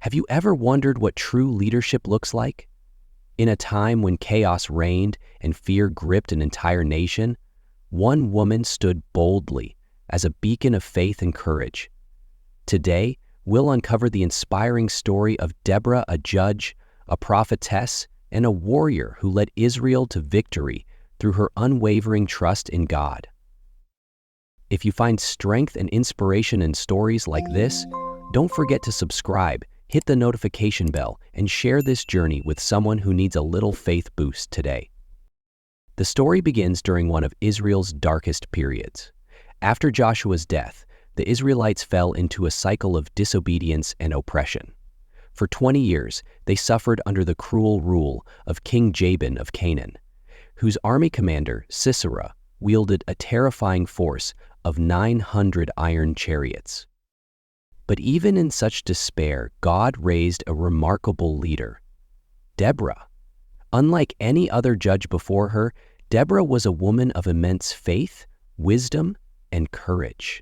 Have you ever wondered what true leadership looks like? In a time when chaos reigned and fear gripped an entire nation, one woman stood boldly as a beacon of faith and courage. Today, we'll uncover the inspiring story of Deborah, a judge, a prophetess, and a warrior who led Israel to victory through her unwavering trust in God. If you find strength and inspiration in stories like this, don't forget to subscribe, hit the notification bell, and share this journey with someone who needs a little faith boost today. The story begins during one of Israel's darkest periods. After Joshua's death, the Israelites fell into a cycle of disobedience and oppression. For 20 years, they suffered under the cruel rule of King Jabin of Canaan, whose army commander, Sisera, wielded a terrifying force of 900 iron chariots. But even in such despair, God raised a remarkable leader, Deborah. Unlike any other judge before her, Deborah was a woman of immense faith, wisdom, and courage.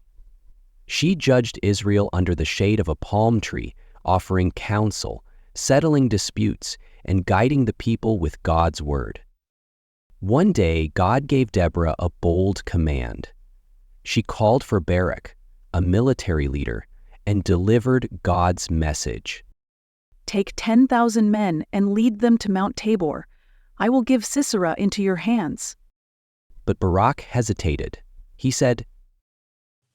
She judged Israel under the shade of a palm tree, offering counsel, settling disputes, and guiding the people with God's word. One day, God gave Deborah a bold command. She called for Barak, a military leader, and delivered God's message. Take 10,000 men and lead them to Mount Tabor. I will give Sisera into your hands. But Barak hesitated. He said,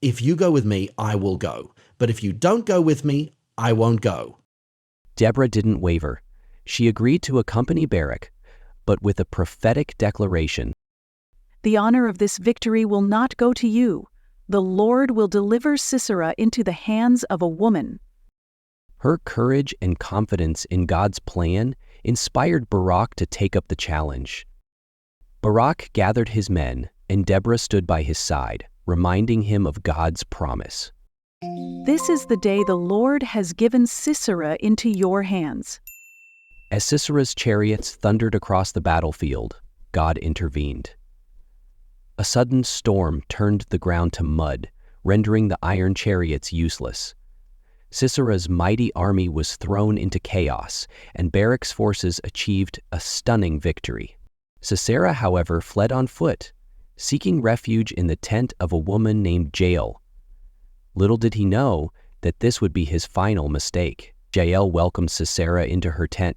"If you go with me, I will go. But if you don't go with me, I won't go." Deborah didn't waver. She agreed to accompany Barak, but with a prophetic declaration. The honor of this victory will not go to you. The Lord will deliver Sisera into the hands of a woman. Her courage and confidence in God's plan inspired Barak to take up the challenge. Barak gathered his men, and Deborah stood by his side, reminding him of God's promise. This is the day the Lord has given Sisera into your hands. As Sisera's chariots thundered across the battlefield, God intervened. A sudden storm turned the ground to mud, rendering the iron chariots useless. Sisera's mighty army was thrown into chaos, and Barak's forces achieved a stunning victory. Sisera, however, fled on foot, seeking refuge in the tent of a woman named Jael. Little did he know that this would be his final mistake. Jael welcomed Sisera into her tent,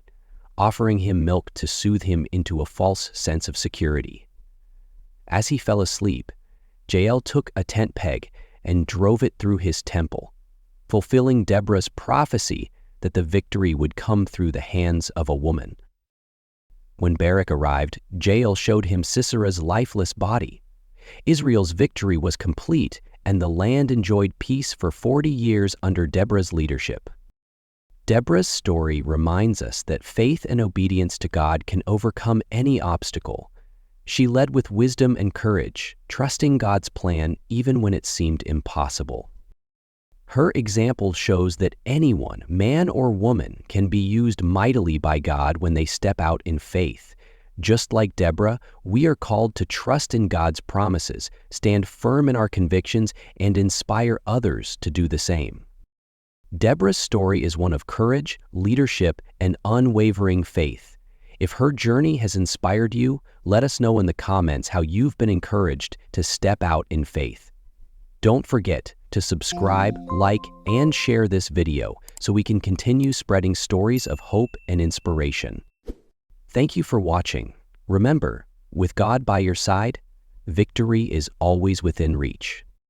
offering him milk to soothe him into a false sense of security. As he fell asleep, Jael took a tent peg and drove it through his temple, fulfilling Deborah's prophecy that the victory would come through the hands of a woman. When Barak arrived, Jael showed him Sisera's lifeless body. Israel's victory was complete, and the land enjoyed peace for 40 years under Deborah's leadership. Deborah's story reminds us that faith and obedience to God can overcome any obstacle. She led with wisdom and courage, trusting God's plan even when it seemed impossible. Her example shows that anyone, man or woman, can be used mightily by God when they step out in faith. Just like Deborah, we are called to trust in God's promises, stand firm in our convictions, and inspire others to do the same. Deborah's story is one of courage, leadership, and unwavering faith. If her journey has inspired you, let us know in the comments how you've been encouraged to step out in faith. Don't forget to subscribe, like, and share this video so we can continue spreading stories of hope and inspiration. Thank you for watching. Remember, with God by your side, victory is always within reach.